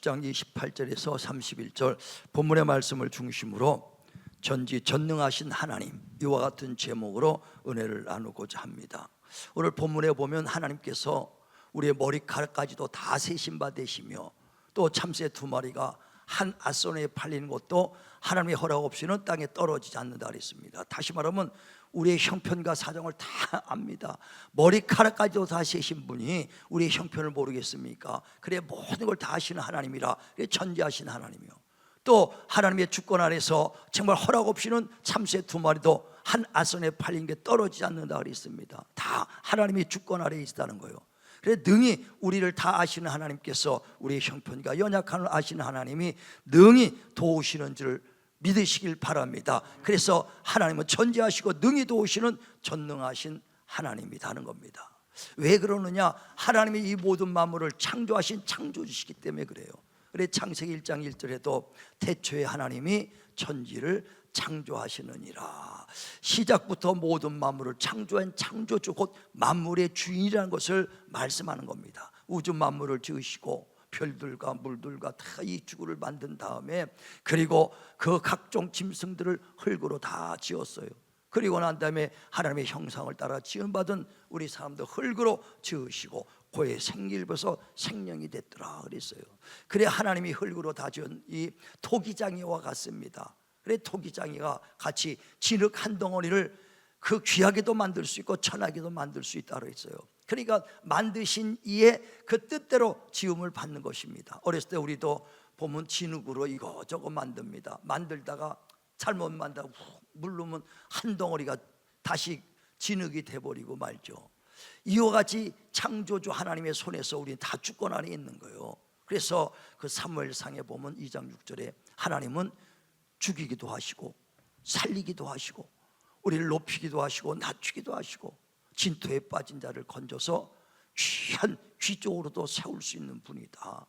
10장 28절에서 31절 본문의 말씀을 중심으로 전지전능하신 하나님, 이와 같은 제목으로 은혜를 나누고자 합니다. 오늘 본문에 보면 하나님께서 우리의 머리카락까지도 다 세신 바 되시며, 또 참새 2마리가 한 앗손에 팔리는 것도 하나님의 허락 없이는 땅에 떨어지지 않는다 그랬습니다. 다시 말하면 우리의 형편과 사정을 다 압니다. 머리카락까지도 다 세신 분이 우리의 형편을 모르겠습니까? 그래 모든 걸 다 하시는 하나님이라, 전지하신 하나님이요, 또 하나님의 주권 아래서 정말 허락 없이는 참새 2마리도 한 앗손에 팔린 게 떨어지지 않는다 그랬습니다. 다 하나님의 주권 아래에 있다는 거예요. 그래 능히 우리를 다 아시는 하나님께서 우리의 형편과 연약함을 아시는 하나님이 능히 도우시는 줄 믿으시길 바랍니다. 그래서 하나님은 전지하시고 능히 도우시는 전능하신 하나님이라는 겁니다. 왜 그러느냐? 하나님이 이 모든 만물을 창조하신 창조주시기 때문에 그래요. 그래 창세기 1장 1절에도 태초에 하나님이 천지를 창조하시느니라, 시작부터 모든 만물을 창조한 창조주, 곧 만물의 주인이라는 것을 말씀하는 겁니다. 우주 만물을 지으시고 별들과 물들과 다 이 지구를 만든 다음에, 그리고 그 각종 짐승들을 흙으로 다 지었어요. 그리고 난 다음에 하나님의 형상을 따라 지음받은 우리 사람도 흙으로 지으시고 고의 생기를 벗어 생명이 됐더라 그랬어요. 그래 하나님이 흙으로 다 지은 이 토기장이와 같습니다. 그래 토기장이가 같이 진흙 한 덩어리를 그 귀하게도 만들 수 있고 천하게도 만들 수 있다고 했어요. 그러니까 만드신 이의 그 뜻대로 지음을 받는 것입니다. 어렸을 때 우리도 보면 진흙으로 이거저거 만듭니다. 만들다가 잘못 만다고 물 넣으면 한 덩어리가 다시 진흙이 돼버리고 말죠. 이와 같이 창조주 하나님의 손에서 우리는 다 주권 안에 있는 거예요. 그래서 그 사무엘상에 보면 2장 6절에 하나님은 죽이기도 하시고 살리기도 하시고 우리를 높이기도 하시고 낮추기도 하시고 진토에 빠진 자를 건져서 귀한 귀 쪽으로도 세울 수 있는 분이다.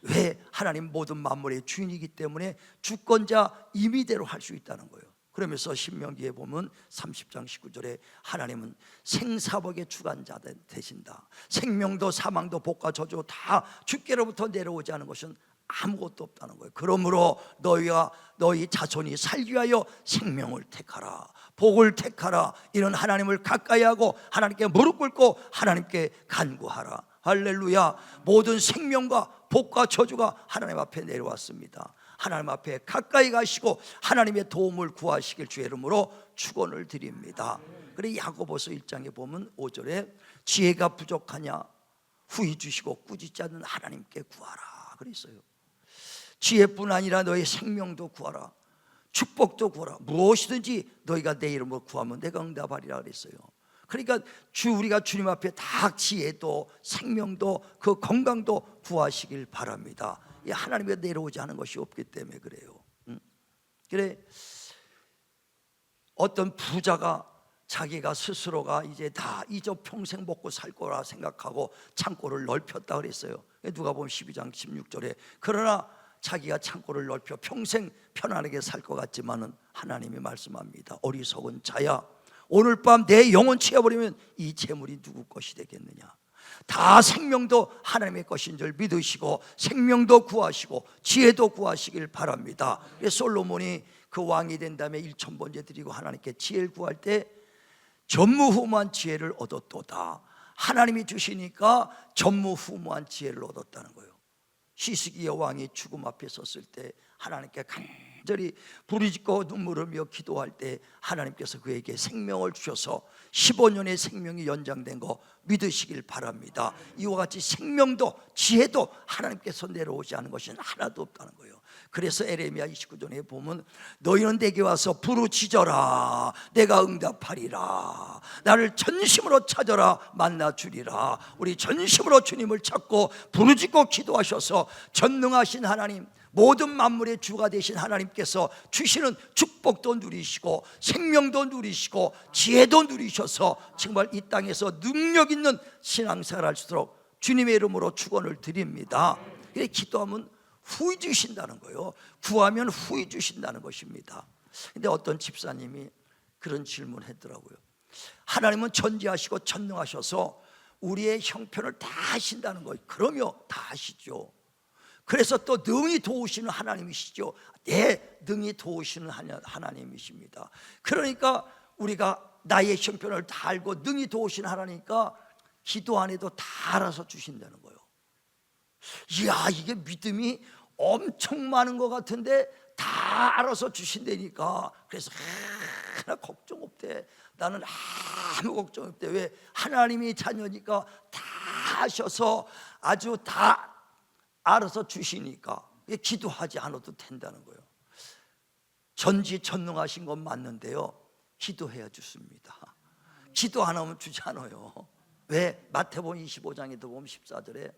왜? 하나님 모든 만물의 주인이기 때문에 주권자 임의대로 할 수 있다는 거예요. 그러면서 신명기에 보면 30장 19절에 하나님은 생사복의 주관자 되신다. 생명도 사망도 복과 저주 다 주께로부터 내려오지 않은 것은 아무것도 없다는 거예요. 그러므로 너희와 너희 자손이 살기 위하여 생명을 택하라, 복을 택하라, 이런 하나님을 가까이 하고 하나님께 무릎 꿇고 하나님께 간구하라. 할렐루야. 모든 생명과 복과 저주가 하나님 앞에 내려왔습니다. 하나님 앞에 가까이 가시고 하나님의 도움을 구하시길 주의 이름으로 축원을 드립니다. 그래 야고보서 1장에 보면 5절에 지혜가 부족하냐 후히 주시고 꾸짖지 않는 하나님께 구하라 그랬어요. 지혜뿐 아니라 너의 생명도 구하라, 축복도 구하라, 무엇이든지 너희가 내 이름으로 구하면 내가 응답하리라 그랬어요. 그러니까 우리가 주님 앞에 다 지혜도 생명도 그 건강도 구하시길 바랍니다. 하나님께 내려오지 않은 것이 없기 때문에 그래요. 그래 어떤 부자가 자기가 스스로가 이제 다 이제 평생 먹고 살 거라 생각하고 창고를 넓혔다 그랬어요. 누가 보면 12장 16절에 그러나 자기가 창고를 넓혀 평생 편안하게 살 것 같지만은 하나님이 말씀합니다. 어리석은 자야, 오늘 밤 내 영혼 치워버리면 이 재물이 누구 것이 되겠느냐. 다 생명도 하나님의 것인 줄 믿으시고 생명도 구하시고 지혜도 구하시길 바랍니다. 솔로몬이 그 왕이 된 다음에 1000번째 드리고 하나님께 지혜를 구할 때 전무후무한 지혜를 얻었도다. 하나님이 주시니까 전무후무한 지혜를 얻었다는 거예요. 시스기야 왕이 죽음 앞에 섰을 때 하나님께 간절히 부르짖고 눈물을 흘려 기도할 때 하나님께서 그에게 생명을 주셔서 15년의 생명이 연장된 거 믿으시길 바랍니다. 이와 같이 생명도 지혜도 하나님께서 내려오지 않은 것이 하나도 없다는 거예요. 그래서 에레미야 29장에 보면 너희는 내게 와서 부르짖어라 내가 응답하리라, 나를 전심으로 찾아라 만나 주리라. 우리 전심으로 주님을 찾고 부르짖고 기도하셔서 전능하신 하나님, 모든 만물의 주가 되신 하나님께서 주시는 축복도 누리시고 생명도 누리시고 지혜도 누리셔서 정말 이 땅에서 능력 있는 신앙생활 할 수 있도록 주님의 이름으로 축원을 드립니다. 이렇게 기도하면 후히 주신다는 거예요. 구하면 후히 주신다는 것입니다. 근데 어떤 집사님이 그런 질문을 했더라고요. 하나님은 전지하시고 전능하셔서 우리의 형편을 다 하신다는 거예요. 그럼요, 다 하시죠. 그래서 또 능히 도우시는 하나님이시죠. 네, 능히 도우시는 하나님이십니다. 그러니까 우리가 나의 형편을 다 알고 능히 도우시는 하나니까 기도 안 해도 다 알아서 주신다는 거예요. 이야, 이게 믿음이 엄청 많은 것 같은데 다 알아서 주신다니까. 그래서 하나 걱정 없대. 나는 아무 걱정 없대. 왜? 하나님이 자녀니까 다 하셔서 아주 다 알아서 주시니까 기도하지 않아도 된다는 거예요. 전지전능하신 건 맞는데요, 기도해야 주십니다. 기도 안 하면 주지 않아요. 왜? 마태복음 25장에도 보면 14절에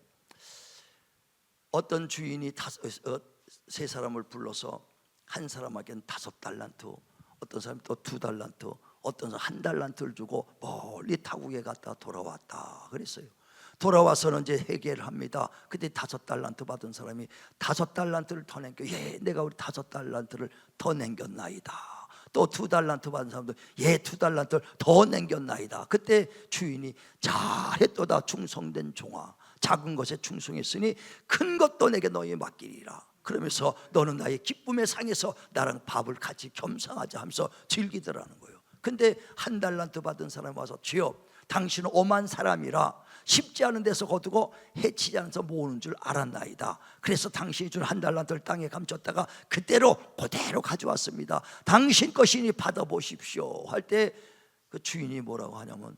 어떤 주인이 세 사람을 불러서 한 사람에게는 5달란트, 어떤 사람이 또 2달란트, 어떤 사람 1달란트를 주고 멀리 타국에 갔다 돌아왔다 그랬어요. 돌아와서는 이제 회개를 합니다. 그때 5달란트 받은 사람이 5달란트를 더 남겨, 예, 내가 우리 5달란트를 더 남겼나이다. 또 2달란트 받은 사람도 예, 2달란트를 더 남겼나이다. 그때 주인이 잘했도다 충성된 종아, 작은 것에 충성했으니 큰 것도 내게 너희 맡기리라. 그러면서 너는 나의 기쁨의 상에서 나랑 밥을 같이 겸상하자 하면서 즐기더라는 거예요. 근데 1달란트 받은 사람이 와서 주여, 당신은 오만 사람이라 쉽지 않은 데서 거두고 해치지 않아서 모으는 줄 알았나이다. 그래서 당신이 준 1달란트를 땅에 감췄다가 그대로 가져왔습니다. 당신 것이니 받아보십시오. 할 때 그 주인이 뭐라고 하냐면,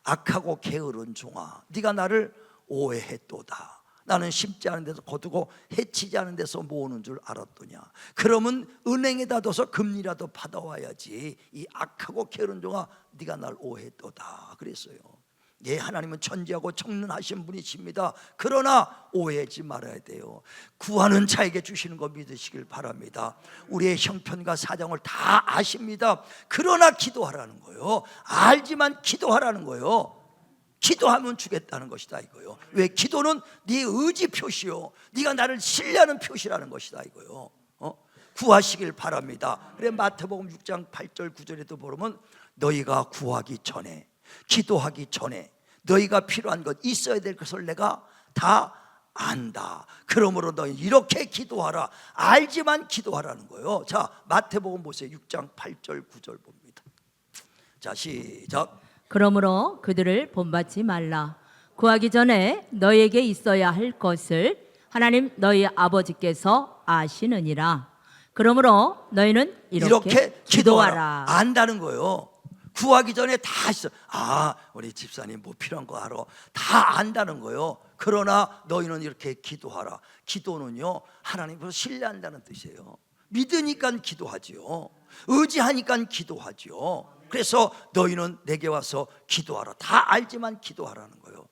악하고 게으른 종아, 네가 나를 오해했도다. 나는 심지 않은 데서 거두고 해치지 않은 데서 모으는 줄 알았더냐. 그러면 은행에다 둬서 금리라도 받아와야지. 이 악하고 게으른 종아, 네가 날 오해했도다 그랬어요. 예, 하나님은 천지하고 청능하신 분이십니다. 그러나 오해하지 말아야 돼요. 구하는 자에게 주시는 거 믿으시길 바랍니다. 우리의 형편과 사정을 다 아십니다. 그러나 기도하라는 거예요. 알지만 기도하라는 거예요. 기도하면 주겠다는 것이다 이거요. 왜? 기도는 네 의지 표시요, 네가 나를 신뢰하는 표시라는 것이다 이거요. 구하시길 바랍니다. 그래 마태복음 6장 8절 9절에도 보면 너희가 구하기 전에, 기도하기 전에 너희가 필요한 것, 있어야 될 것을 내가 다 안다. 그러므로 너희 이렇게 기도하라. 알지만 기도하라는 거예요. 자, 마태복음 보세요. 6장 8절 9절 봅니다. 자, 시작. 그러므로 그들을 본받지 말라. 구하기 전에 너희에게 있어야 할 것을 하나님 너희 아버지께서 아시느니라. 그러므로 너희는 이렇게 기도하라. 안다는 거예요. 구하기 전에 다 있어. 아, 우리 집사님 뭐 필요한 거 알아. 다 안다는 거예요. 그러나 너희는 이렇게 기도하라. 기도는요, 하나님을 신뢰한다는 뜻이에요. 믿으니까 기도하지요. 의지하니까 기도하지요. 그래서 너희는 내게 와서 기도하라. 다 알지만 기도하라는 거예요.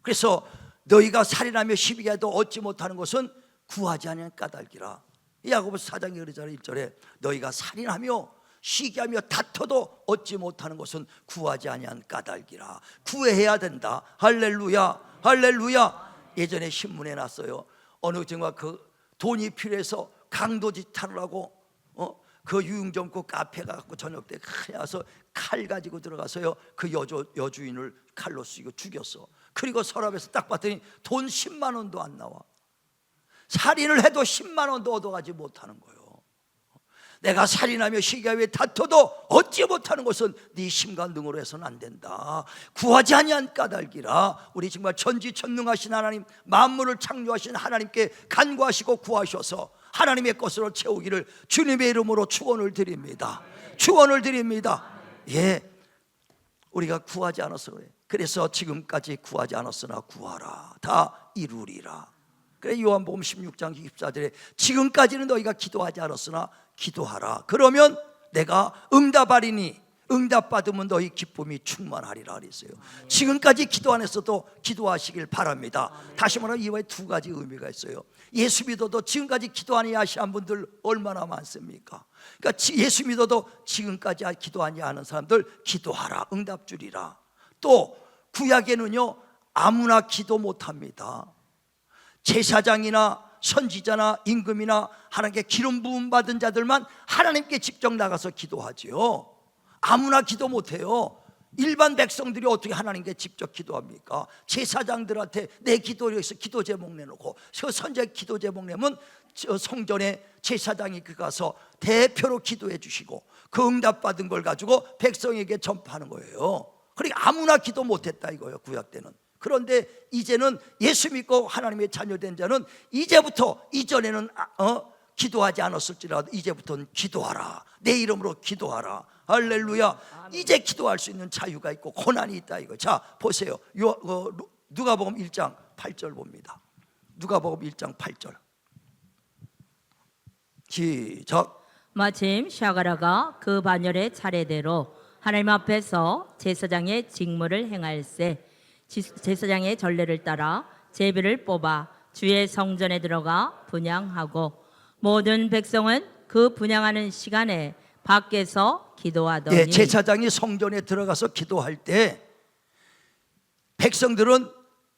그래서 너희가 살인하며 시비게 해도 얻지 못하는 것은 구하지 아니한 까닭이라. 야고보서 4장 1절에 너희가 살인하며 시기하며 다퉈도 얻지 못하는 것은 구하지 아니한 까닭이라. 구해야 된다. 할렐루야, 할렐루야. 예전에 신문에 났어요. 어느 정말 그 돈이 필요해서 강도짓하를 하고 그 유흥점고 카페 가갖고 저녁 때 그냥 와서 칼 가지고 들어가서요, 그 여주인을 칼로 쑤고 죽였어. 그리고 서랍에서 딱 봤더니 돈 10만 원도 안 나와. 살인을 해도 10만 원도 얻어가지 못하는 거예요. 내가 살인하며 시기하며 다퉈도 얻지 못하는 것은 네 힘과 능으로 해서는 안 된다. 구하지 아니한 까닭이라. 우리 정말 전지전능하신 하나님, 만물을 창조하신 하나님께 간구하시고 구하셔서 하나님의 것으로 채우기를 주님의 이름으로 축원을 드립니다. 축원을 드립니다. 예, 우리가 구하지 않아서 그래. 그래서 지금까지 구하지 않았으나 구하라. 다 이루리라. 그래 요한복음 16장 24절에 지금까지는 너희가 기도하지 않았으나 기도하라. 그러면 내가 응답하리니 응답받으면 너희 기쁨이 충만하리라 그랬어요. 지금까지 기도 안 했어도 기도하시길 바랍니다. 다시 말하면 이와에 두 가지 의미가 있어요. 예수 믿어도 지금까지 기도 아니 하시는 분들 얼마나 많습니까? 그러니까 예수 믿어도 지금까지 기도 아니 하는 사람들 기도하라, 응답 주리라. 또 구약에는요, 아무나 기도 못합니다. 제사장이나 선지자나 임금이나 하나님께 기름 부음 받은 자들만 하나님께 직접 나가서 기도하지요. 아무나 기도 못해요. 일반 백성들이 어떻게 하나님께 직접 기도합니까? 제사장들한테 내 기도를 위해서 기도 제목 내놓고, 그 선제 기도 제목 내면 성전에 제사장이 가서 대표로 기도해 주시고 그 응답받은 걸 가지고 백성에게 전파하는 거예요. 그러니까 아무나 기도 못했다 이거예요, 구약 때는. 그런데 이제는 예수 믿고 하나님의 자녀된 자는 이제부터, 이전에는 기도하지 않았을지라도 이제부터는 기도하라, 내 이름으로 기도하라. 할렐루야. 이제 기도할 수 있는 자유가 있고 고난이 있다 이거. 자 보세요, 누가복음 1장 8절 봅니다. 누가복음 1장 8절 시작. 마침 샤가라가 그 반열의 차례대로 하나님 앞에서 제사장의 직무를 행할세 제사장의 전례를 따라 제비를 뽑아 주의 성전에 들어가 분향하고 모든 백성은 그 분향하는 시간에 밖에서 기도하더니. 예, 제사장이 성전에 들어가서 기도할 때 백성들은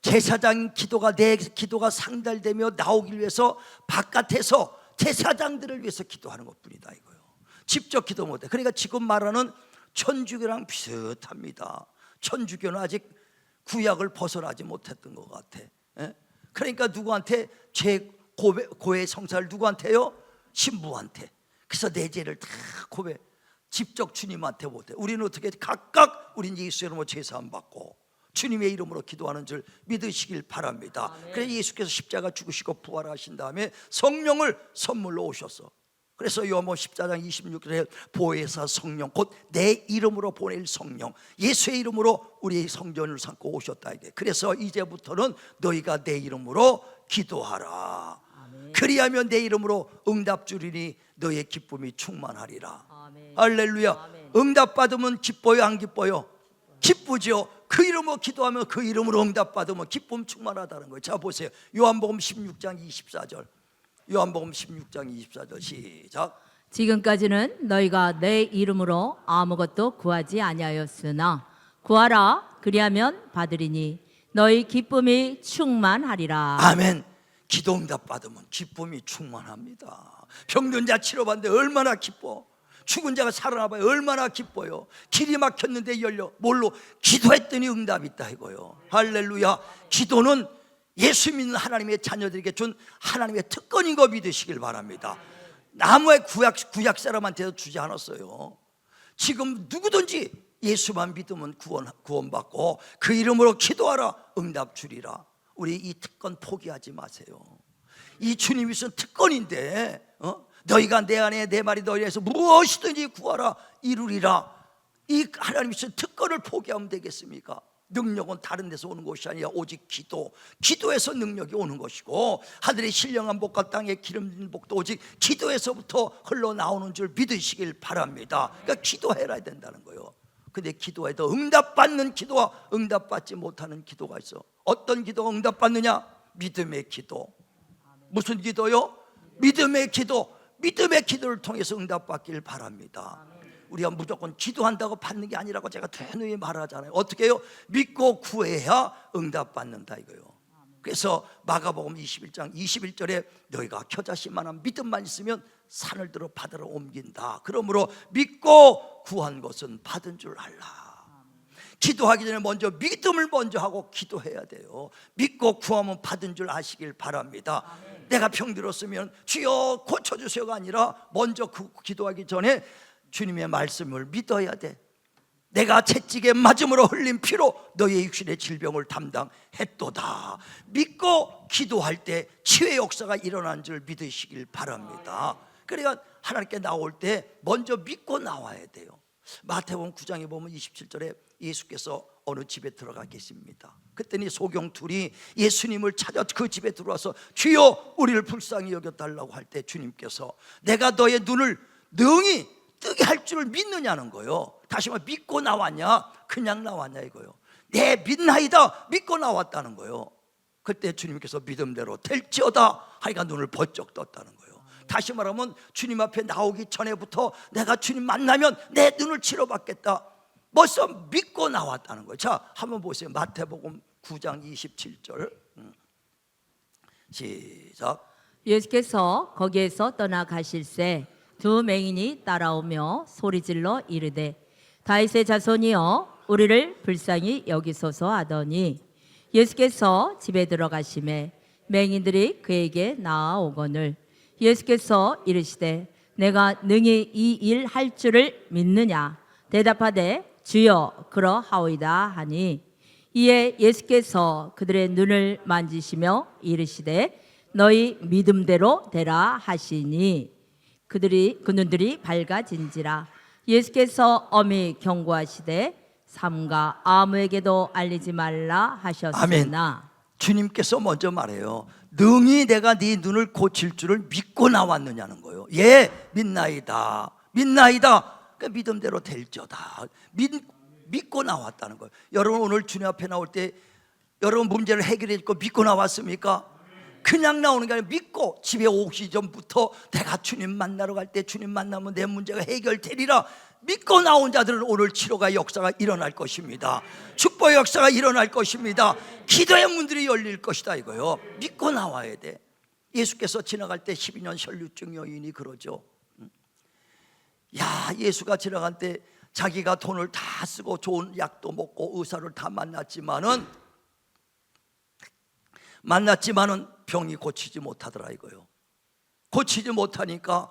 제사장 기도가, 내 기도가 상달되며 나오기 위해서 바깥에서 제사장들을 위해서 기도하는 것뿐이다 이거예요. 직접 기도 못해. 그러니까 지금 말하는 천주교랑 비슷합니다. 천주교는 아직 구약을 벗어나지 못했던 것 같아. 예? 그러니까 누구한테 고해 성사를 누구한테요? 신부한테. 그래서 내 죄를 다 고백, 직접 주님한테 못해. 우리는 어떻게 각각 우린 예수 이름으로 제사 안 받고 주님의 이름으로 기도하는 줄 믿으시길 바랍니다. 그래서 예수께서 십자가 죽으시고 부활하신 다음에 성령을 선물로 오셨어. 그래서 요한복음 14장 26절에 보혜사 성령, 곧 내 이름으로 보낼 성령, 예수의 이름으로 우리 성전을 삼고 오셨다 이게. 그래서 이제부터는 너희가 내 이름으로 기도하라. 그리하면 내 이름으로 응답 주리니 너의 기쁨이 충만하리라. 할렐루야. 응답 받으면 기뻐요, 안 기뻐요? 기쁘죠. 그 이름으로 기도하면 그 이름으로 응답 받으면 기쁨 충만하다는 거예요. 자 보세요, 요한복음 16장 24절. 요한복음 16장 24절 시작. 지금까지는 너희가 내 이름으로 아무것도 구하지 아니하였으나 구하라 그리하면 받으리니 너희 기쁨이 충만하리라. 아멘. 기도 응답 받으면 기쁨이 충만합니다. 병든 자 치료받는데 얼마나 기뻐. 죽은 자가 살아나봐요, 얼마나 기뻐요. 길이 막혔는데 열려. 뭘로? 기도했더니 응답이 있다 이거요. 할렐루야. 기도는 예수 믿는 하나님의 자녀들에게 준 하나님의 특권인 거 믿으시길 바랍니다. 아무의 구약 사람한테도 주지 않았어요. 지금 누구든지 예수만 믿으면 구원받고 그 이름으로 기도하라 응답 주리라. 우리 이 특권 포기하지 마세요. 이 주님이 쓴 특권인데 너희가 내 안에 내 말이 너희 안에서 무엇이든지 구하라 이루리라. 이 하나님이 쓴 특권을 포기하면 되겠습니까? 능력은 다른 데서 오는 것이 아니라 오직 기도에서 능력이 오는 것이고, 하늘의 신령한 복과 땅의 기름진 복도 오직 기도에서부터 흘러나오는 줄 믿으시길 바랍니다. 그러니까 기도해야 된다는 거예요. 근데 기도해도 응답받는 기도와 응답받지 못하는 기도가 있어. 어떤 기도가 응답받느냐? 믿음의 기도. 무슨 기도요? 믿음의 기도. 믿음의 기도를 통해서 응답받길 바랍니다. 우리가 무조건 기도한다고 받는 게 아니라고 제가 되뇌이 말하잖아요. 어떻게 해요? 믿고 구해야 응답받는다 이거요. 그래서 마가복음 21장 21절에 너희가 겨자씨만한 믿음만 있으면 산을 들어 바다로 옮긴다. 그러므로 믿고 구한 것은 받은 줄 알라. 기도하기 전에 먼저 믿음을 먼저 하고 기도해야 돼요. 믿고 구하면 받은 줄 아시길 바랍니다. 내가 병들었으면 주여 고쳐주세요가 아니라 먼저 기도하기 전에 주님의 말씀을 믿어야 돼. 내가 채찍에 맞음으로 흘린 피로 너의 육신의 질병을 담당했도다. 믿고 기도할 때 치유의 역사가 일어난 줄 믿으시길 바랍니다. 그러니까 하나님께 나올 때 먼저 믿고 나와야 돼요. 마태복음 9장에 보면 27절에 예수께서 어느 집에 들어가 계십니다. 그랬더니 소경 둘이 예수님을 찾아 그 집에 들어와서 주여 우리를 불쌍히 여겨달라고 할 때 주님께서 내가 너의 눈을 능히 뜨게 할 줄 믿느냐는 거예요. 다시 말해 믿고 나왔냐 그냥 나왔냐 이거예요. 내 믿나이다 믿고 나왔다는 거예요. 그때 주님께서 믿음대로 될지어다 하니까 눈을 번쩍 떴다는 거예요. 다시 말하면 주님 앞에 나오기 전에부터 내가 주님 만나면 내 눈을 치료받겠다 벌써 믿고 나왔다는 거예요. 자 한번 보세요. 마태복음 9장 27절 시작. 예수께서 거기에서 떠나가실새 두 맹인이 따라오며 소리질러 이르되 다윗의 자손이여 우리를 불쌍히 여기소서 하더니 예수께서 집에 들어가심에 맹인들이 그에게 나아오거늘 예수께서 이르시되 내가 능히 이 일 할 줄을 믿느냐 대답하되 주여 그러하오이다 하니 이에 예수께서 그들의 눈을 만지시며 이르시되 너희 믿음대로 되라 하시니 그 눈들이 밝아진지라. 예수께서 엄히 경고하시되 삼가 아무에게도 알리지 말라 하셨으나 주님께서 먼저 말해요. 능히 내가 네 눈을 고칠 줄을 믿고 나왔느냐는 거예요. 예, 믿나이다. 그 믿음대로 될저다. 믿고 나왔다는 거예요. 여러분 오늘 주님 앞에 나올 때 여러분 문제를 해결했고 믿고 나왔습니까? 그냥 나오는 게 아니라 믿고 집에 오기 전부터 내가 주님 만나러 갈 때 주님 만나면 내 문제가 해결되리라 믿고 나온 자들은 오늘 치료가 역사가 일어날 것입니다. 축복의 역사가 일어날 것입니다. 기도의 문들이 열릴 것이다 이거요. 믿고 나와야 돼. 예수께서 지나갈 때 12년 혈류증 여인이 그러죠. 야, 예수가 지나갈 때 자기가 돈을 다 쓰고 좋은 약도 먹고 의사를 다 만났지만은 병이 고치지 못하더라 이거요. 고치지 못하니까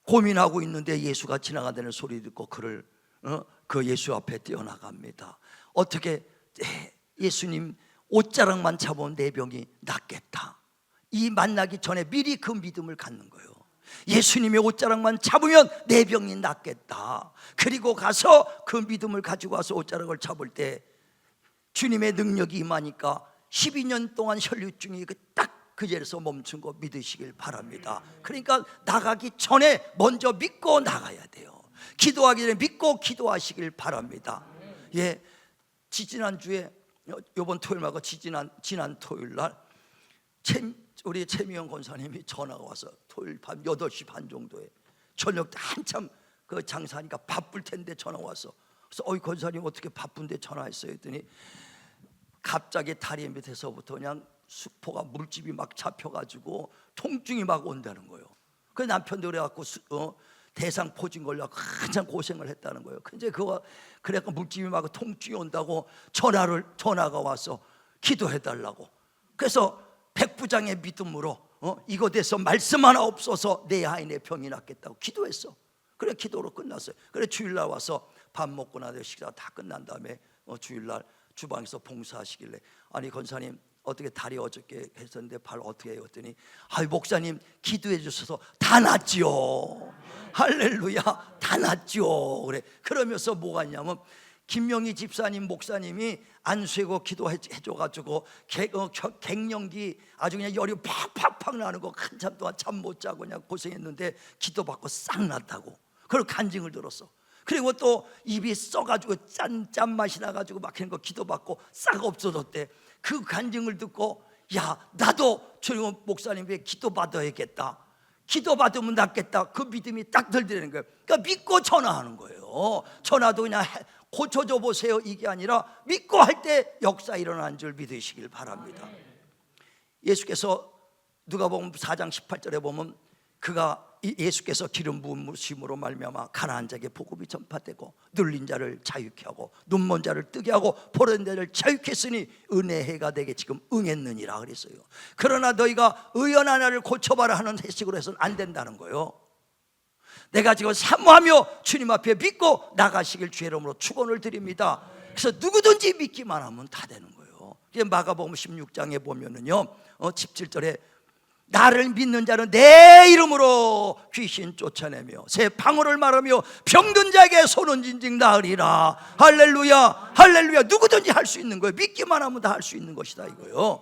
고민하고 있는데 예수가 지나간다는 소리 듣고 그를 그 예수 앞에 뛰어나갑니다. 어떻게 예수님 옷자락만 잡으면 내 병이 낫겠다. 이 만나기 전에 미리 그 믿음을 갖는 거예요. 예수님의 옷자락만 잡으면 내 병이 낫겠다. 그리고 가서 그 믿음을 가지고 와서 옷자락을 잡을 때 주님의 능력이 임하니까 12년 동안 혈류증이 딱 그 자리에서 멈춘 거 믿으시길 바랍니다. 그러니까 나가기 전에 먼저 믿고 나가야 돼요. 기도하기 전에 믿고 기도하시길 바랍니다. 예, 지지난주에 이번 토요일 말고 지난 토요일 날 우리 최미영 권사님이 전화가 와서 토요일 밤 8시 반 정도에 저녁 때 한참 그 장사하니까 바쁠 텐데 전화 와서 그래서 권사님 어떻게 바쁜데 전화했어요 했더니 갑자기 다리 밑에서부터 그냥 수포가 물집이 막 잡혀가지고 통증이 막 온다는 거예요. 그 남편도 그래갖고 대상 포진 걸려 한참 고생을 했다는 거예요. 근데 그래갖고 물집이 막 통증이 온다고 전화가 와서 기도해달라고. 그래서 백부장의 믿음으로 이거 돼서 말씀 하나 없어서 내 아이의 병이 낫겠다고 기도했어. 그래 기도로 끝났어요. 그래 주일날 와서 밥 먹고 나서 식사 다 끝난 다음에 주일날 주방에서 봉사하시길래 아니 권사님 어떻게 다리 어저께 했었는데 발 어떻게 해요? 했더니 목사님 기도해 주셔서 다 낫지요. 할렐루야, 다 낫지요. 그래. 그러면서 뭐가 있냐면 김명희 집사님 목사님이 안수고 기도해 줘가지고 갱년기 아주 그냥 열이 팍팍팍 나는 거 한참 동안 잠 못 자고 그냥 고생했는데 기도받고 싹 났다고. 그리고 간증을 들었어. 그리고 또 입이 써가지고 짠맛이 나가지고 막히는 거 기도받고 싹 없어졌대. 그 간증을 듣고 야 나도 조용원 목사님에게 기도받아야겠다. 기도받으면 낫겠다. 그 믿음이 딱 들더라는 거예요. 그러니까 믿고 전화하는 거예요. 전화도 그냥 고쳐줘 보세요 이게 아니라 믿고 할 때 역사 일어나는 줄 믿으시길 바랍니다. 예수께서 누가복음 4장 18절에 보면 예수께서 기름 부으심으로 말미암아 가난한 자에게 복음이 전파되고 눌린 자를 자유케 하고 눈먼 자를 뜨게 하고 보는 자를 자유케 했으니 은혜의 해가 내게 지금 응했느니라 그랬어요. 그러나 너희가 의연 하나를 고쳐봐라 하는 해석으로 해서는 안 된다는 거예요. 내가 지금 사모하며 주님 앞에 믿고 나가시길 주의 이름으로 축원을 드립니다. 그래서 누구든지 믿기만 하면 다 되는 거예요. 마가복음 16장에 보면은요 17절에 나를 믿는 자는 내 이름으로 귀신 쫓아내며 새 방언을 말하며 병든 자에게 손은 진즉 나으리라. 할렐루야, 할렐루야. 누구든지 할 수 있는 거예요. 믿기만 하면 다 할 수 있는 것이다 이거요.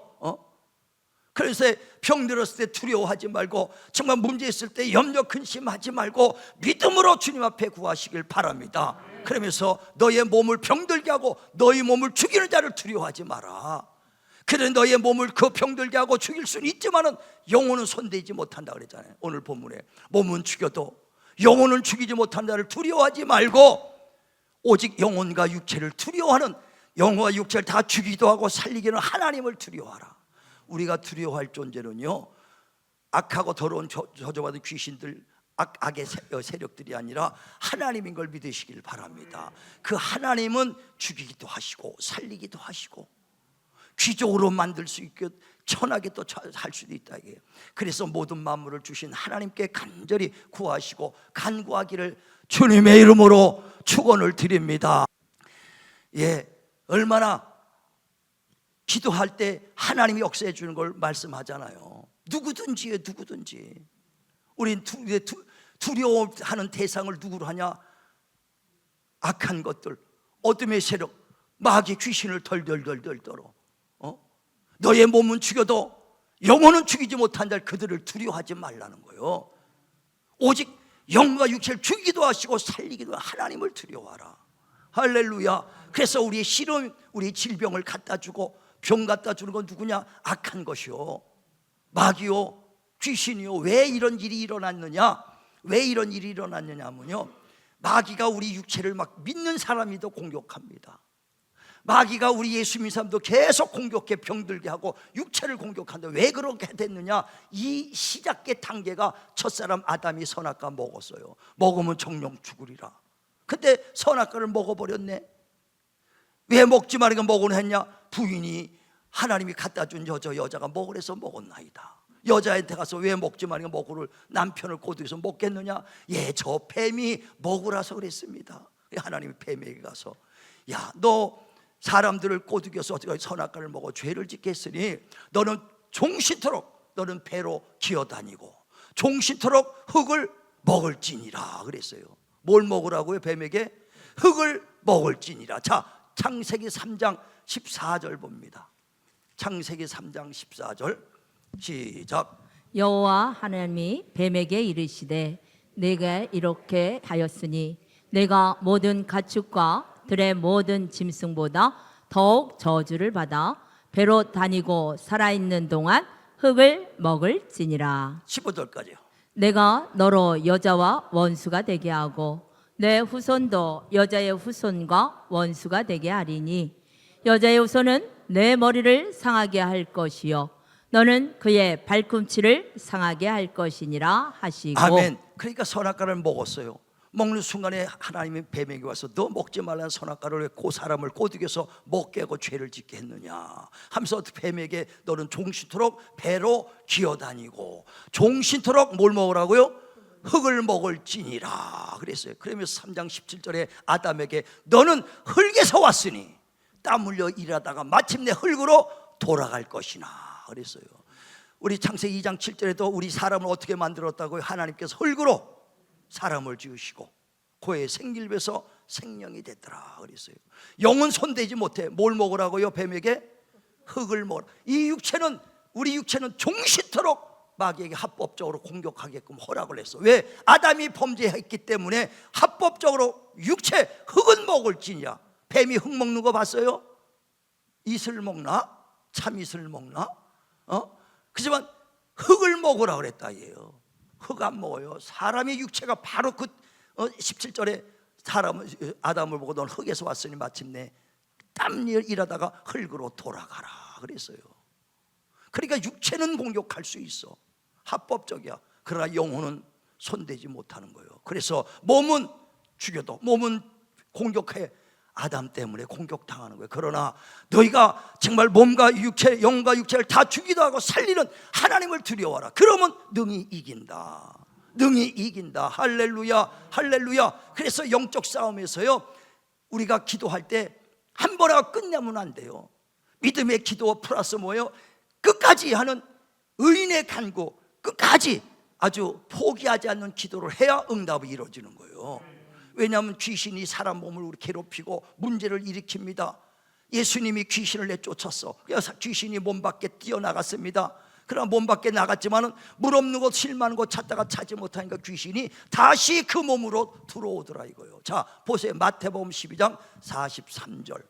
그래서 병 들었을 때 두려워하지 말고 정말 문제 있을 때 염려 근심하지 말고 믿음으로 주님 앞에 구하시길 바랍니다. 그러면서 너의 몸을 병들게 하고 너의 몸을 죽이는 자를 두려워하지 마라. 그래 너의 몸을 그 병들게 하고 죽일 수는 있지만은 영혼은 손대지 못한다 그랬잖아요. 오늘 본문에 몸은 죽여도 영혼은 죽이지 못한 자를 두려워하지 말고 오직 영혼과 육체를 두려워하는 영혼과 육체를 다 죽이기도 하고 살리기는 하나님을 두려워하라. 우리가 두려워할 존재는요 악하고 더러운 저주받은 귀신들 악의 세력들이 아니라 하나님인 걸 믿으시길 바랍니다. 그 하나님은 죽이기도 하시고 살리기도 하시고 귀족으로 만들 수 있게 천하게 또 할 수도 있다 이게. 그래서 모든 만물을 주신 하나님께 간절히 구하시고 간구하기를 주님의 이름으로 축원을 드립니다. 예, 얼마나 기도할 때 하나님이 역사해 주는 걸 말씀하잖아요. 누구든지요, 누구든지. 우린 두려워하는 대상을 누구로 하냐? 악한 것들, 어둠의 세력, 마귀 귀신을 덜덜덜덜 떨어. 너의 몸은 죽여도 영혼은 죽이지 못한 자를 그들을 두려워하지 말라는 거예요. 오직 영과 육체를 죽이기도 하시고 살리기도 하나님을 두려워하라. 할렐루야. 그래서 우리의 시름, 우리의 질병을 갖다 주고 병 갖다 주는 건 누구냐? 악한 것이요, 마귀요, 귀신이요. 왜 이런 일이 일어났느냐? 왜 이런 일이 일어났느냐 하면요, 마귀가 우리 육체를 막 믿는 사람이도 공격합니다. 마귀가 우리 예수 믿는 사람도 계속 공격해 병들게 하고 육체를 공격한다. 왜 그렇게 됐느냐? 이 시작의 단계가 첫사람 아담이 선악과 먹었어요. 먹으면 정령 죽으리라. 근데 선악과를 먹어버렸네. 왜 먹지 말라고 먹으려 했냐? 부인이 하나님이 갖다 준 여자가 먹으래서 먹었나이다. 여자한테 가서 왜 먹지 말라고 먹으를 남편을 꼬드겨서 먹겠느냐? 예, 저 뱀이 먹으라서 그랬습니다. 하나님이 뱀에게 가서, 야, 너 사람들을 꼬드겨서 선악과를 먹어 죄를 짓겠으니 너는 종신토록 너는 배로 기어다니고 종신토록 흙을 먹을지니라 그랬어요. 뭘 먹으라고요? 뱀에게 흙을 먹을지니라. 자, 창세기 3장 14절 봅니다. 창세기 3장 14절 시작. 여호와 하나님이 뱀에게 이르시되 내가 이렇게 하였으니 내가 모든 가축과 들의 모든 짐승보다 더욱 저주를 받아 배로 다니고 살아있는 동안 흙을 먹을지니라. 15절까지요. 내가 너로 여자와 원수가 되게 하고 내 후손도 여자의 후손과 원수가 되게 하리니 여자의 후손은 내 머리를 상하게 할 것이요 너는 그의 발꿈치를 상하게 할 것이니라 하시고. 아멘. 그러니까 선악과를 먹었어요. 먹는 순간에 하나님이 뱀에게 와서 너 먹지 말라는 선악과를 왜 그 사람을 꼬드겨서 먹게 하고 죄를 짓게 했느냐 하면서 뱀에게 너는 종신토록 배로 기어다니고 종신토록 뭘 먹으라고요? 흙을 먹을지니라 그랬어요. 그러면서 3장 17절에 아담에게 너는 흙에서 왔으니 땀 흘려 일하다가 마침내 흙으로 돌아갈 것이나 그랬어요. 우리 창세기 2장 7절에도 우리 사람을 어떻게 만들었다고요? 하나님께서 흙으로 사람을 지으시고 그의 생길에서 생명이 됐더라 그랬어요. 영은 손대지 못해. 뭘 먹으라고요? 뱀에게 흙을 먹으라. 이 육체는, 우리 육체는 종신토록 마귀에게 합법적으로 공격하게끔 허락을 했어. 왜? 아담이 범죄했기 때문에 합법적으로 육체 흙은 먹을지냐. 뱀이 흙 먹는 거 봤어요? 이슬 먹나? 참이슬 먹나? 그지만 흙을 먹으라 그랬다 이에요. 흙 안 먹어요. 사람의 육체가 바로 그 17절에 아담을 보고 넌 흙에서 왔으니 마침내 땀 일하다가 흙으로 돌아가라 그랬어요. 그러니까 육체는 공격할 수 있어. 합법적이야. 그러나 영혼은 손대지 못하는 거예요. 그래서 몸은 죽여도 몸은 공격해. 아담 때문에 공격당하는 거예요. 그러나 너희가 정말 몸과 육체, 영과 육체를 다 죽이기도 하고 살리는 하나님을 두려워하라. 그러면 능히 이긴다. 능히 이긴다. 할렐루야, 할렐루야. 그래서 영적 싸움에서요, 우리가 기도할 때 한 번 하고 끝내면 안 돼요. 믿음의 기도 플러스 뭐예요? 끝까지 하는 의인의 간구, 끝까지 아주 포기하지 않는 기도를 해야 응답이 이루어지는 거예요. 왜냐하면 귀신이 사람 몸을 괴롭히고 문제를 일으킵니다. 예수님이 귀신을 내쫓았어. 그래서 귀신이 몸 밖에 뛰어나갔습니다. 그러나 몸 밖에 나갔지만은 물 없는 곳, 실 많은 곳 찾다가 찾지 못하니까 귀신이 다시 그 몸으로 들어오더라 이거예요. 자, 보세요. 마태복음 12장 43절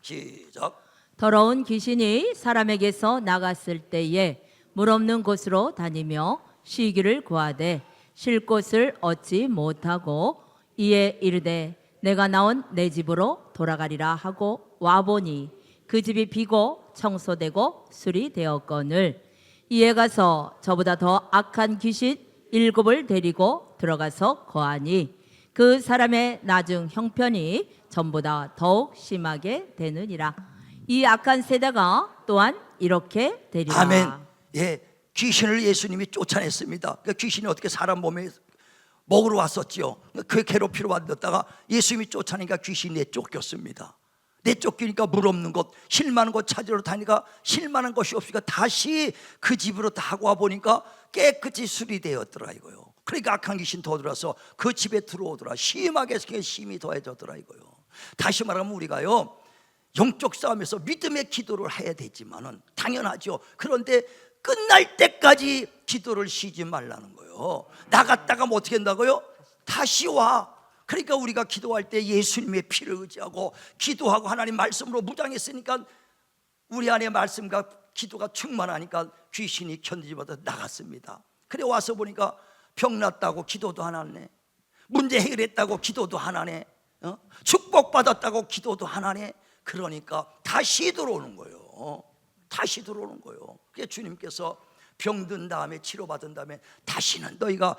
시작. 더러운 귀신이 사람에게서 나갔을 때에 물 없는 곳으로 다니며 쉬기를 구하되 쉴 곳을 얻지 못하고 이에 이르되 내가 나온 내 집으로 돌아가리라 하고 와보니 그 집이 비고 청소되고 수리되었거늘 이에 가서 저보다 더 악한 귀신 일곱을 데리고 들어가서 거하니 그 사람의 나중 형편이 전보다 더욱 심하게 되느니라. 이 악한 세대가 또한 이렇게 되리라. 아멘. 예, 귀신을 예수님이 쫓아냈습니다. 그 귀신이 어떻게 사람 몸에 먹으러 왔었지요. 그 괴롭히러 왔다가 예수님이 쫓아내니까 귀신이 내쫓겼습니다. 내쫓기니까 물 없는 곳, 실만한 곳 찾으러 다니까 실만한 것이 없으니까 다시 그 집으로 다 와 보니까 깨끗이 수리되었더라 이거요. 그러니까 악한 귀신 더 들어서 그 집에 들어오더라. 심하게 심이 더해졌더라 이거요. 다시 말하면 우리가요, 영적 싸움에서 믿음의 기도를 해야 되지만은 당연하죠. 그런데 끝날 때까지 기도를 쉬지 말라는 거예요. 나갔다가 뭐 어떻게 한다고요? 다시 와. 그러니까 우리가 기도할 때 예수님의 피를 의지하고 기도하고 하나님 말씀으로 무장했으니까 우리 안에 말씀과 기도가 충만하니까 귀신이 견디지 못해 나갔습니다. 그래 와서 보니까 병났다고 기도도 안 하네, 문제 해결했다고 기도도 안 하네, 축복받았다고 기도도 안 하네. 그러니까 다시 들어오는 거예요. 다시 들어오는 거예요. 그게 주님께서 병든 다음에 치료받은 다음에 다시는 너희가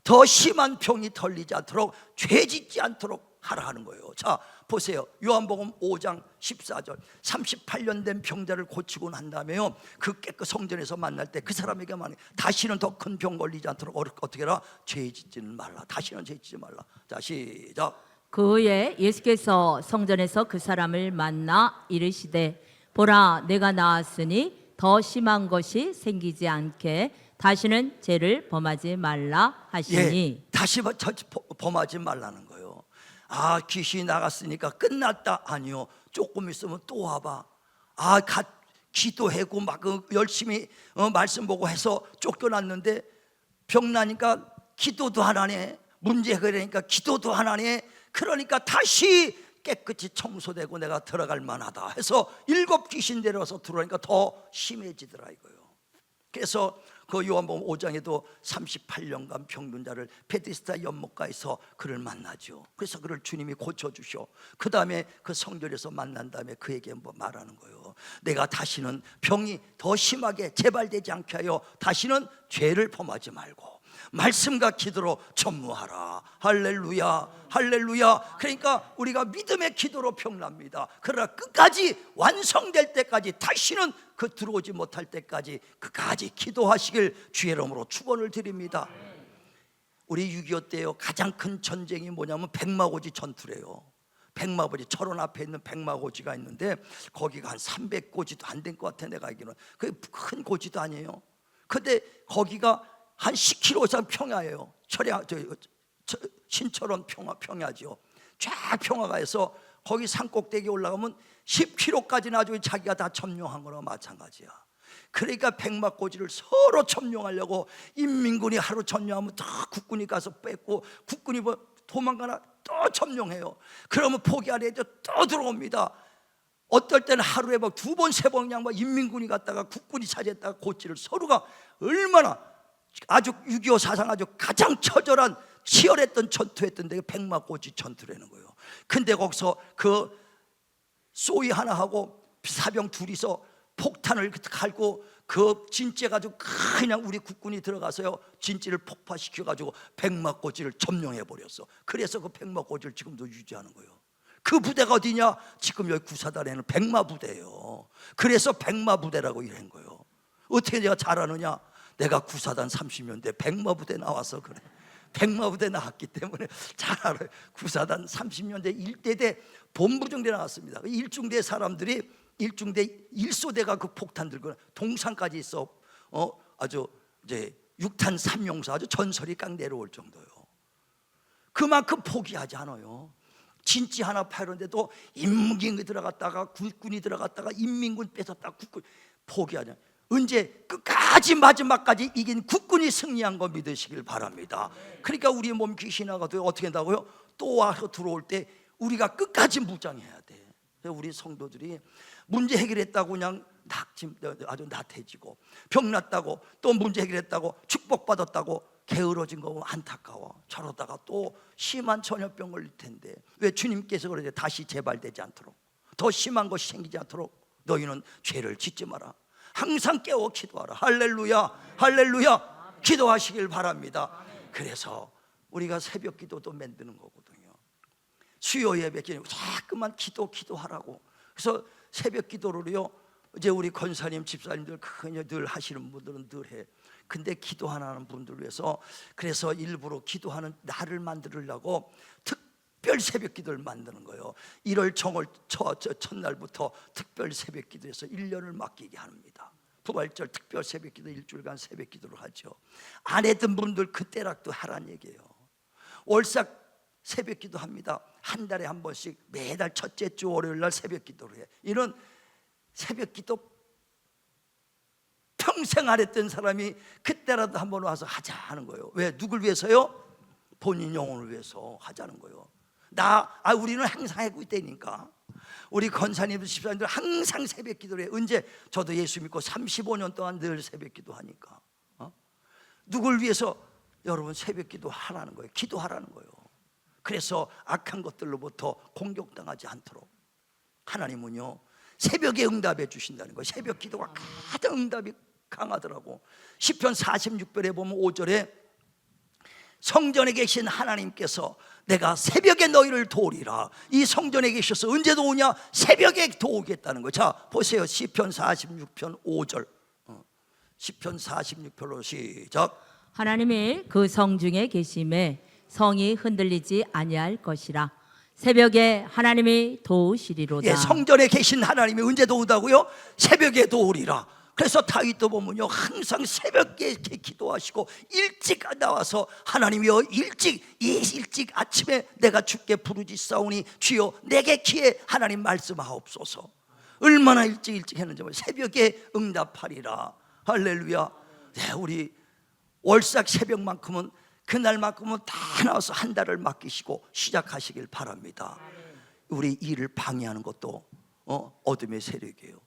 더 심한 병이 털리지 않도록 죄 짓지 않도록 하라 하는 거예요. 자 보세요. 요한복음 5장 14절 38년 된 병자를 고치고 난 다음에요, 그 깨끗 성전에서 만날 때 그 사람에게 말해 다시는 더 큰 병 걸리지 않도록 어떻게 해라? 죄 짓지는 말라. 다시는 죄 짓지 말라. 자 시작. 그 후에 예수께서 성전에서 그 사람을 만나 이르시되 보라 내가 나았으니 더 심한 것이 생기지 않게 다시는 죄를 범하지 말라 하시니. 예, 다시 범하지 말라는 거예요. 아 귀신이 나갔으니까 끝났다. 아니요, 조금 있으면 또 와봐. 아 기도하고 막 열심히 말씀 보고 해서 쫓겨났는데 병나니까 기도도 안 하네, 문제 해결하니까 기도도 안 하네. 그러니까 다시 깨끗이 청소되고 내가 들어갈 만하다 해서 7 귀신 데려와서 들어오니까 더 심해지더라 이거예요. 그래서 그 요한복음 5장에도 38년간 병든 자를 베데스다 연못가에서 그를 만나죠. 그래서 그를 주님이 고쳐주셔. 그 다음에 그 성전에서 만난 다음에 그에게 뭐 말하는 거예요. 내가 다시는 병이 더 심하게 재발되지 않게 하여 다시는 죄를 범하지 말고 말씀과 기도로 전무하라. 할렐루야, 할렐루야. 그러니까 우리가 믿음의 기도로 병납니다. 그러나 끝까지 완성될 때까지 다시는 그 들어오지 못할 때까지 끝까지 기도하시길 주의 이름으로 축원을 드립니다. 우리 6.25 때요 가장 큰 전쟁이 뭐냐면 백마고지 전투래요. 백마고지, 철원 앞에 있는 백마고지가 있는데 거기가 한 300고지도 안 된 것 같아 내가 알기로는. 그게 큰 고지도 아니에요. 근데 거기가 한 10km 이상 평야예요. 신철원 평야지요. 쫙 평야가 해서 거기 산꼭대기 올라가면 10km까지는 아주 자기가 다 점령한 거나 마찬가지야. 그러니까 백마고지를 서로 점령하려고 인민군이 하루 점령하면 또 국군이 가서 뺏고 국군이 뭐 도망가나 또 점령해요. 그러면 포기 안 해도 또 들어옵니다. 어떨 때는 하루에 막 2번 3번 그냥 막 인민군이 갔다가 국군이 차지했다가 고지를 서로가 얼마나 아주 6.25 사상 아주 가장 처절한 치열했던 전투했던 데가 백마고지 전투라는 거예요. 근데 거기서 그 쏘이 하나 하고 사병 둘이서 폭탄을 갈고 그 진짜 가지고 그냥 우리 국군이 들어가서요 진지를 폭파시켜 가지고 백마고지를 점령해 버렸어. 그래서 그 백마고지를 지금도 유지하는 거예요. 그 부대가 어디냐? 지금 여기 구사단에는 백마부대예요. 그래서 백마부대라고 이런 거예요. 어떻게 내가 잘 아느냐? 내가 구사단 30년대 백마부대 나와서 그래. 백마부대 나왔기 때문에 잘 알아요. 구사단 30년대 1대대 본부중대 나왔습니다. 1중대 사람들이 1중대 1소대가 그 폭탄 들고 동산까지 있어. 아주 이제 6탄 3용사 아주 전설이 깡 내려올 정도요. 그만큼 포기하지 않아요. 진지 하나 파는데도 인민군이 들어갔다가 국군이 들어갔다가 인민군 뺏었다가 국군 포기하냐. 언제 끝까지 마지막까지 이긴 국군이 승리한 거 믿으시길 바랍니다. 그러니까 우리 몸 귀신 나가도 어떻게 한다고요? 또 와서 들어올 때 우리가 끝까지 무장해야 돼. 우리 성도들이 문제 해결했다고 그냥 아주 나태해지고 병났다고 또 문제 해결했다고 축복받았다고 게으러진 거 보면 안타까워. 저러다가 또 심한 전염병 걸릴 텐데 왜 주님께서 그러죠? 다시 재발되지 않도록 더 심한 것이 생기지 않도록 너희는 죄를 짓지 마라. 항상 깨워 기도하라. 할렐루야, 할렐루야. 기도하시길 바랍니다. 그래서 우리가 새벽 기도도 만드는 거거든요. 수요 예배 기도 자꾸만 기도하라고. 그래서 새벽 기도를요, 이제 우리 권사님 집사님들 그냥 늘 하시는 분들은 늘 해. 근데 기도하는 분들을 위해서 그래서 일부러 기도하는 날을 만들려고 특별 새벽 기도를 만드는 거예요. 1월 정월 첫날부터 특별 새벽 기도해서 1년을 맡기게 합니다. 부활절 특별 새벽 기도 일주일간 새벽 기도를 하죠. 안 했던 분들 그때라도 하란 얘기예요. 월삭 새벽 기도 합니다. 한 달에 한 번씩 매달 첫째 주 월요일 날 새벽 기도를 해. 이런 새벽 기도 평생 안 했던 사람이 그때라도 한번 와서 하자 하는 거예요. 왜? 누굴 위해서요? 본인 영혼을 위해서 하자는 거예요. 우리는 항상 하고 있다니까. 우리 권사님들 집사님들 항상 새벽 기도를 해. 언제? 저도 예수 믿고 35년 동안 늘 새벽 기도 하니까. 누굴 위해서? 여러분 새벽 기도 하라는 거예요. 기도하라는 거예요. 그래서 악한 것들로부터 공격당하지 않도록 하나님은요 새벽에 응답해 주신다는 거예요. 새벽 기도가 가장 응답이 강하더라고. 시편 46편에 보면 5절에 성전에 계신 하나님께서 내가 새벽에 너희를 도우리라. 이 성전에 계셔서 언제 도우냐? 새벽에 도우겠다는 거예요. 자 보세요. 시편 46편 5절. 시편 46편으로 시작. 하나님이 그 성중에 계심에 성이 흔들리지 아니할 것이라. 새벽에 하나님이 도우시리로다. 예, 성전에 계신 하나님이 언제 도우다고요? 새벽에 도우리라. 그래서 다윗도 보면요 항상 새벽에 이렇게 기도하시고 일찍 나와서 하나님이여 일찍 아침에 내가 주께 부르짖사오니 주여 내게 기회 하나님 말씀하옵소서. 얼마나 일찍 했는지 새벽에 응답하리라. 할렐루야. 네, 우리 월삭 새벽만큼은 그날만큼은 다 나와서 한 달을 맡기시고 시작하시길 바랍니다. 우리 일을 방해하는 것도 어둠의 세력이에요.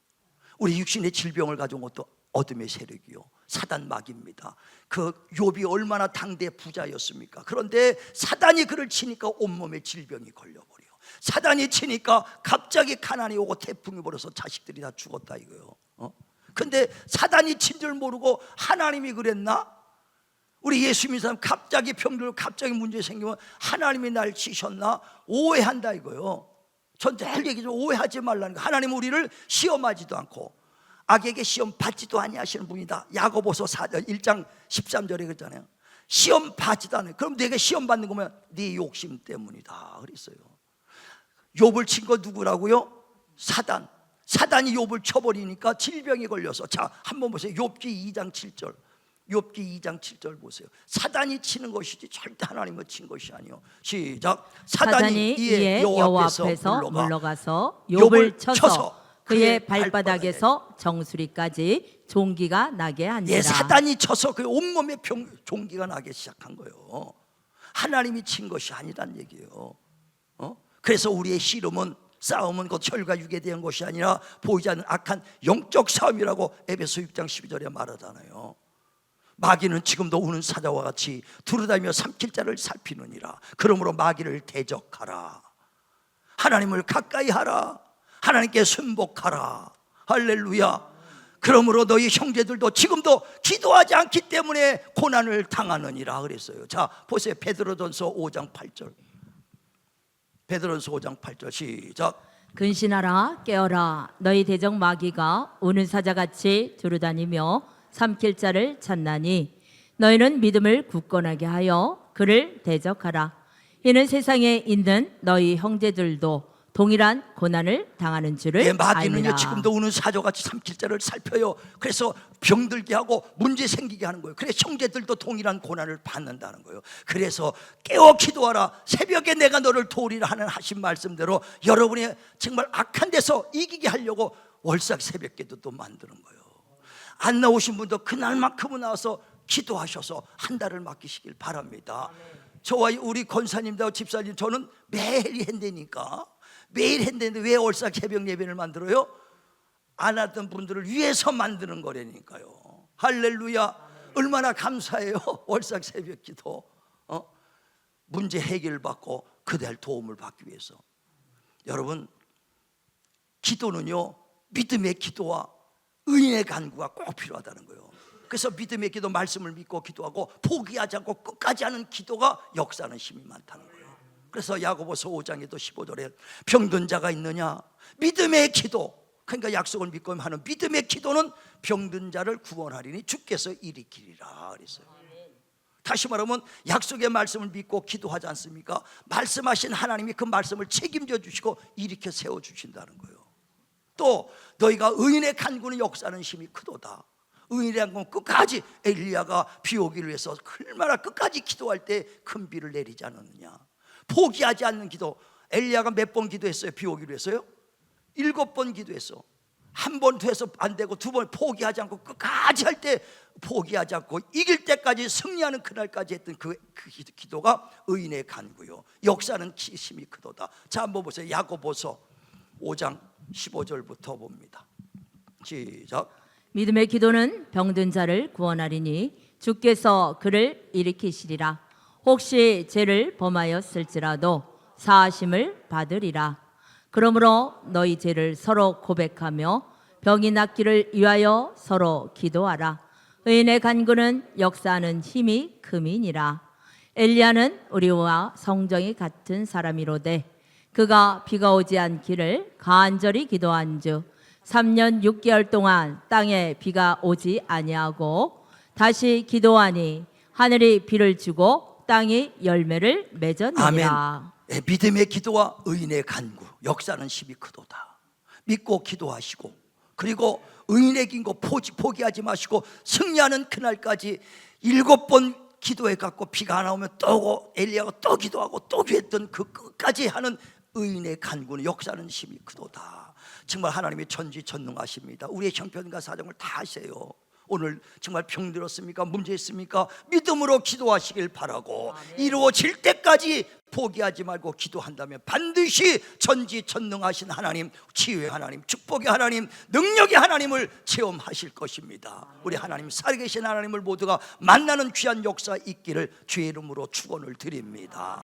우리 육신의 질병을 가져온 것도 어둠의 세력이요 사단 마귀입니다. 그 욥이 얼마나 당대 부자였습니까? 그런데 사단이 그를 치니까 온몸에 질병이 걸려버려요. 사단이 치니까 갑자기 가난이 오고 태풍이 불어서 자식들이 다 죽었다 이거예요. 근데 사단이 친 줄 모르고 하나님이 그랬나? 우리 예수 믿는 사람 갑자기 병들고 갑자기 문제 생기면 하나님이 날 치셨나? 오해한다 이거요. 전 늘 얘기죠. 오해하지 말라는 거. 하나님은 우리를 시험하지도 않고 악에게 시험 받지도 아니하시는 분이다. 야고보서 1장 13절에 그랬잖아요. 시험 받지도 않아요. 그럼 내가 시험 받는 거면 네 욕심 때문이다 그랬어요. 욥을 친 거 누구라고요? 사단이 욥을 쳐버리니까 질병이 걸려서. 자 한번 보세요. 욥기 2장 7절. 욥기 2장 7절 보세요. 사단이 치는 것이지 절대 하나님을 친 것이 아니요. 시작. 사단이 이에 여호와 앞에서 물러가서 욥을 쳐서 그의 발바닥에서 정수리까지 종기가 나게 하니라. 예, 사단이 쳐서 그의 온몸에 종기가 나게 시작한 거예요. 하나님이 친 것이 아니란 얘기예요. 그래서 우리의 씨름은 싸움은 곧 혈과 육에 대한 것이 아니라 보이지 않는 악한 영적 싸움이라고 에베소 6장 12절에 말하잖아요. 마귀는 지금도 우는 사자와 같이 두루다니며 삼킬 자를 살피느니라. 그러므로 마귀를 대적하라. 하나님을 가까이 하라. 하나님께 순복하라. 할렐루야. 그러므로 너희 형제들도 지금도 기도하지 않기 때문에 고난을 당하느니라 그랬어요. 자 보세요. 베드로전서 5장 8절. 베드로전서 5장 8절 시작. 근신하라 깨어라. 너희 대적 마귀가 우는 사자같이 두루다니며 삼킬 자를 찾나니 너희는 믿음을 굳건하게 하여 그를 대적하라. 이는 세상에 있는 너희 형제들도 동일한 고난을 당하는 줄을 마귀는요 알미라. 지금도 우는 사자같이 삼킬 자를 살펴요. 그래서 병들게 하고 문제 생기게 하는 거예요. 그래서 형제들도 동일한 고난을 받는다는 거예요. 그래서 깨어 기도하라. 새벽에 내가 너를 도우리라 하는 하신 말씀대로 여러분이 정말 악한 데서 이기게 하려고 월삭 새벽 기도도 만드는 거예요. 안 나오신 분도 그날만큼은 나와서 기도하셔서 한 달을 맡기시길 바랍니다. 저와 우리 권사님과 집사님 저는 매일 한다니까. 매일 했는데 왜 월삭 새벽 예배를 만들어요? 안 하던 분들을 위해서 만드는 거라니까요. 할렐루야. 얼마나 감사해요. 월삭 새벽 기도. 문제 해결을 받고 그대를 도움을 받기 위해서. 여러분 기도는요 믿음의 기도와 의인의 간구가 꼭 필요하다는 거예요. 그래서 믿음의 기도, 말씀을 믿고 기도하고 포기하지 않고 끝까지 하는 기도가 역사하는 힘이 많다는 거예요. 그래서 야고보서 5장에도 15절에 병든 자가 있느냐? 믿음의 기도, 그러니까 약속을 믿고 하는 믿음의 기도는 병든 자를 구원하리니 주께서 일으키리라 그랬어요. 다시 말하면 약속의 말씀을 믿고 기도하지 않습니까? 말씀하신 하나님이 그 말씀을 책임져 주시고 일으켜 세워주신다는 거예요. 또 너희가 의인의 간구는 역사하는 힘이 크도다. 의인의 간구는 끝까지, 엘리야가 비 오기를 위해서 얼마나 끝까지 기도할 때 큰 비를 내리지 않았느냐. 포기하지 않는 기도. 엘리야가 몇 번 기도했어요? 비 오기를 위해서요? 7번 기도했어. 한 번 돼서 안 되고 두 번 포기하지 않고 끝까지 할 때 포기하지 않고 이길 때까지 승리하는 그날까지 했던 그 기도가 의인의 간구요. 역사는 힘이 크도다. 자, 한번 보세요. 야고보서 5장 15절부터 봅니다. 시작. 믿음의 기도는 병든 자를 구원하리니 주께서 그를 일으키시리라. 혹시 죄를 범하였을지라도 사하심을 받으리라. 그러므로 너희 죄를 서로 고백하며 병이 낫기를 위하여 서로 기도하라. 의인의 간구는 역사하는 힘이 큼이니라. 엘리야는 우리와 성정이 같은 사람이로되 그가 비가 오지 않기를 간절히 기도한즉 3년 6개월 동안 땅에 비가 오지 아니하고 다시 기도하니 하늘이 비를 주고 땅이 열매를 맺었느니라. 아멘. 믿음의 기도와 의인의 간구, 역사는 힘이 크도다. 믿고 기도하시고, 그리고 의인의 긴고 포기하지 마시고 승리하는 그날까지 7번 기도해 갖고 비가 안 오면 또 오고 엘리야가 또 기도하고 또 기도했던 그 끝까지 하는 의인의 간구는 역사는 힘이 크도다. 정말 하나님이 전지전능하십니다. 우리의 형편과 사정을 다 아세요. 오늘 정말 병들었습니까? 문제 있습니까? 믿음으로 기도하시길 바라고, 이루어질 때까지 포기하지 말고 기도한다면 반드시 전지전능하신 하나님, 치유의 하나님, 축복의 하나님, 능력의 하나님을 체험하실 것입니다. 우리 하나님, 살아계신 하나님을 모두가 만나는 귀한 역사 있기를 주의 이름으로 축원을 드립니다.